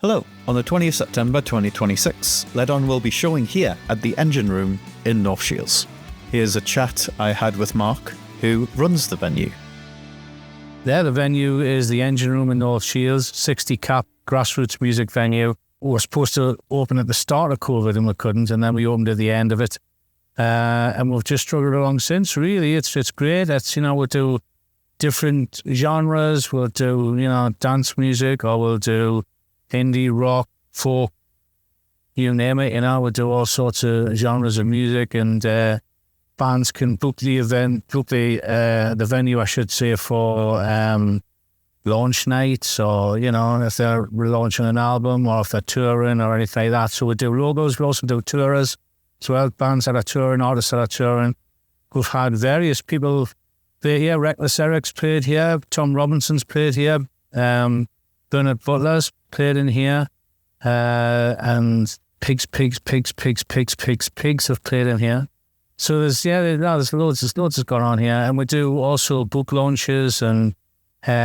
Hello, on the 20th September 2026, Led On will be showing here at the Engine Room in North Shields. Here's a chat I had with Mark, who runs the venue. There, the venue is the Engine Room in North Shields, 60-cap grassroots music venue. We were supposed to open at the start of COVID and we couldn't, and then we opened at the end of it. And we've just struggled along since, really. It's great. We'll do different genres. We'll do, dance music, or we'll do indie, rock, folk, you name it. We'll do all sorts of genres of music, and bands can book the venue, I should say, for launch nights, or, if they're launching an album, or if they're touring or anything like that. So we do logos. We also do tours as well, bands that are touring, artists that are touring. We've had various people play here. Reckless Eric's played here. Tom Robinson's played here. Bernard Butler's played in here. And Pigs have played in here. So there's loads that's gone on here. And we do also book launches and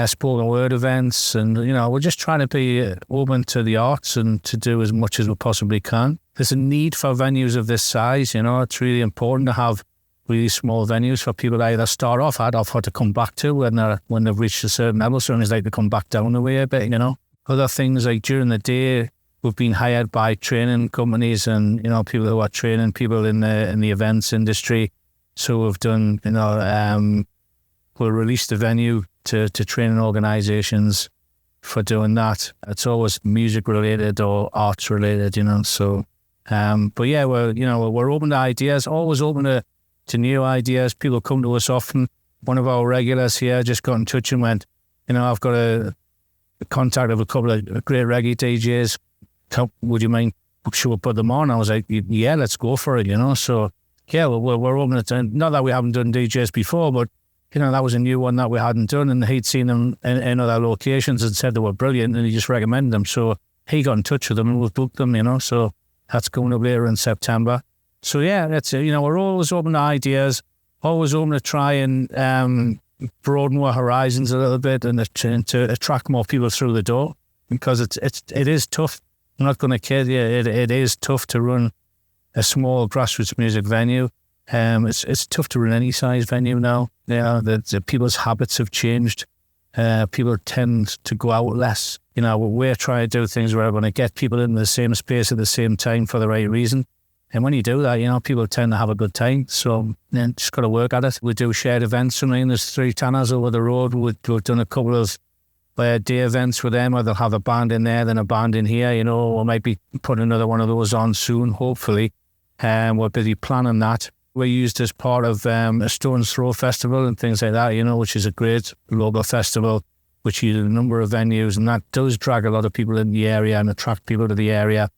spoken word events, and we're just trying to be open to the arts and to do as much as we possibly can. There's a need for venues of this size. It's really important to have really small venues for people to either start off at or for to come back to when they've reached a certain level. So it's like to come back down the way a bit. Other things like during the day, we've been hired by training companies and people who are training people in the events industry. So we've done we'll release the venue to training organisations for doing that. It's always music related or arts related, So, but yeah, we're open to ideas. Always open to new ideas. People come to us often. One of our regulars here just got in touch and went, I've got a contact of a couple of great reggae DJs. Would you mind? Should we put them on? I was like, yeah, let's go for it. So yeah, we're open to. Not that we haven't done DJs before, but that was a new one that we hadn't done, and he'd seen them in other locations and said they were brilliant, and he just recommended them. So he got in touch with them and we've booked them, so that's coming up later in September. So yeah, that's we're always open to ideas, always open to try and broaden our horizons a little bit and to attract more people through the door, because it is tough. I'm not going to kid you, it is tough to run a small grassroots music venue. It's tough to run any size venue now. The people's habits have changed. People tend to go out less. We're trying to do things where we're going to get people in the same space at the same time for the right reason. And when you do that, people tend to have a good time. So just got to work at it. We do shared events. There's 3 Tanners over the road. We've done a couple of day events with them, where they'll have a band in there, then a band in here. We might be putting another one of those on soon, hopefully. We're busy planning that. We're used as part of a Stone's Throw festival and things like that, which is a great local festival, which uses a number of venues, and that does drag a lot of people in the area and attract people to the area.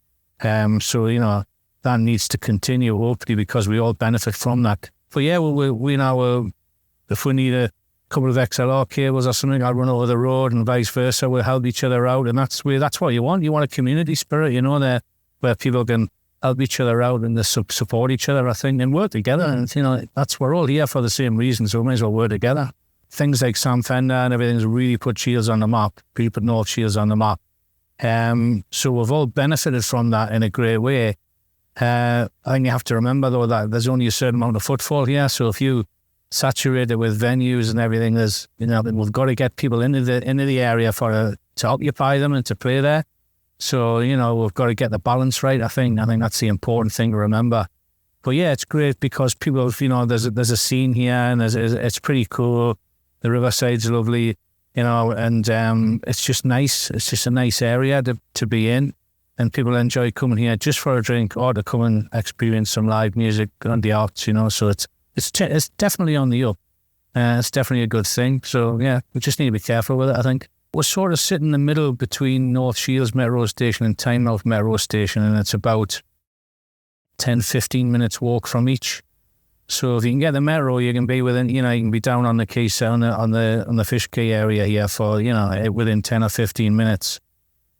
So, that needs to continue, hopefully, because we all benefit from that. But yeah, if we need a couple of XLR cables or something, I'll run over the road, and vice versa. We'll help each other out, and that's what you want. You want a community spirit, there, where people can help each other out and support each other, I think, and work together. And, we're all here for the same reason, so we may as well work together. Things like Sam Fender and everything's really put Shields on the map, really put North Shields on the map. So we've all benefited from that in a great way. I think you have to remember, though, that there's only a certain amount of footfall here. So if you saturate it with venues and everything, we've got to get people into the area to occupy them and to play there. So, we've got to get the balance right, I think. I think that's the important thing to remember. But yeah, it's great because people, there's a scene here, and it's pretty cool. The Riverside's lovely, and it's just nice. It's just a nice area to be in, and people enjoy coming here just for a drink or to come and experience some live music and the arts, So it's definitely on the up. It's definitely a good thing. So yeah, we just need to be careful with it, I think. We're sort of sitting in the middle between North Shields Metro Station and Tynemouth Metro Station, and it's about 10-15 minutes walk from each. So if you can get the metro, you can be within, you can be down on the quay on the Fish Quay area here for, within 10 or 15 minutes.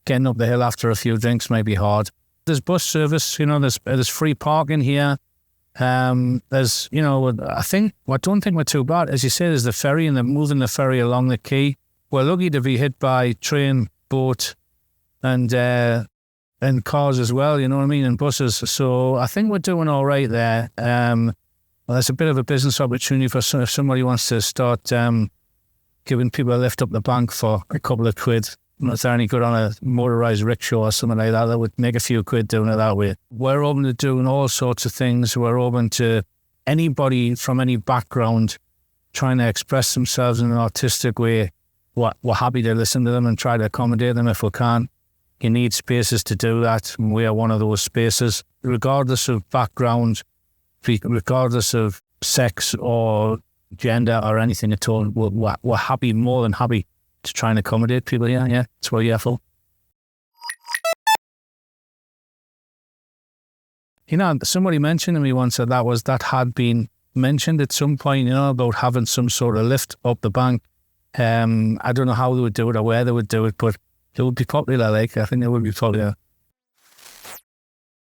Getting up the hill after a few drinks may be hard. There's bus service, there's free parking here. There's, I don't think we're too bad. As you say, there's the ferry, and they're moving the ferry along the quay. We're lucky to be hit by train, boat, and cars as well, you know what I mean, and buses. So I think we're doing all right there. Well, there's a bit of a business opportunity for if somebody wants to start giving people a lift up the bank for a couple of quid. If they're any good on a motorised rickshaw or something like that, that would make a few quid doing it that way. We're open to doing all sorts of things. We're open to anybody from any background trying to express themselves in an artistic way. We're happy to listen to them and try to accommodate them if we can. You need spaces to do that, and we are one of those spaces. Regardless of background, regardless of sex or gender or anything at all, we're happy, more than happy, to try and accommodate people. Yeah, that's what we're here for. You know, somebody mentioned to me once that had been mentioned at some point, you know, about having some sort of lift up the bank. I don't know how they would do it or where they would do it, but it would be popular. Like, I think it would be popular.